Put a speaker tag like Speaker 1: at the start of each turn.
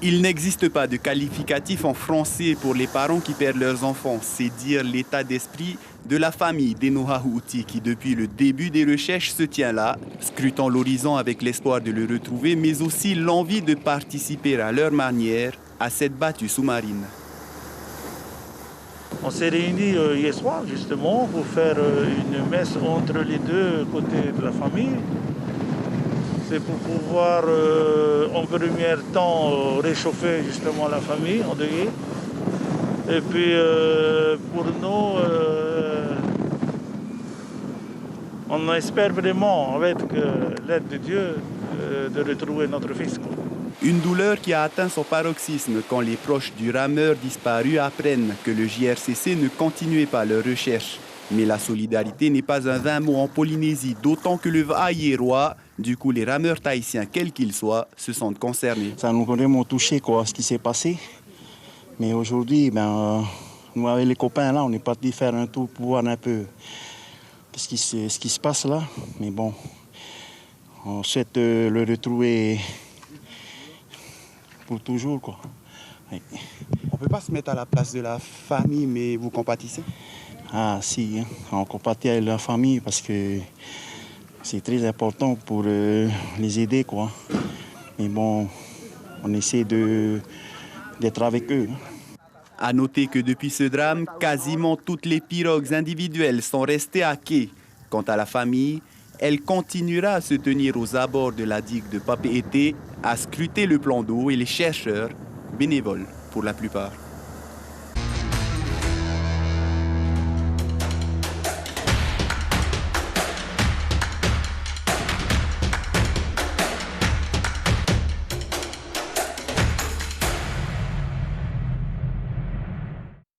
Speaker 1: Il n'existe pas de qualificatif en français pour les parents qui perdent leurs enfants. C'est dire l'état d'esprit de la famille d'Enoha Houti qui, depuis le début des recherches, se tient là, scrutant l'horizon avec l'espoir de le retrouver, mais aussi l'envie de participer à leur manière à cette battue sous-marine.
Speaker 2: On s'est réunis hier soir justement pour faire une messe entre les deux côtés de la famille. C'est pour pouvoir, en premier temps, réchauffer justement la famille endeuillée. Et puis, pour nous, on espère vraiment, avec l'aide de Dieu, de retrouver notre fils.
Speaker 1: Une douleur qui a atteint son paroxysme quand les proches du rameur disparu apprennent que le JRCC ne continuait pas leurs recherches. Mais la solidarité n'est pas un vain mot en Polynésie, d'autant que le Vaïérois, du coup les rameurs tahitiens, quels qu'ils soient, se sentent concernés.
Speaker 3: Ça nous a vraiment touché ce qui s'est passé. Mais aujourd'hui, nous avec les copains là, on est partis faire un tour pour voir un peu ce qui se passe là. Mais bon, on souhaite le retrouver pour toujours, quoi. Oui.
Speaker 1: On ne peut pas se mettre à la place de la famille, mais vous compatissez?
Speaker 3: Ah si, on compatit avec la famille parce que c'est très important pour les aider, quoi. Mais bon, on essaie d'être avec eux.
Speaker 1: À noter que depuis ce drame, quasiment toutes les pirogues individuelles sont restées à quai. Quant à la famille, elle continuera à se tenir aux abords de la digue de Papeete, à scruter le plan d'eau et les chercheurs, bénévoles pour la plupart.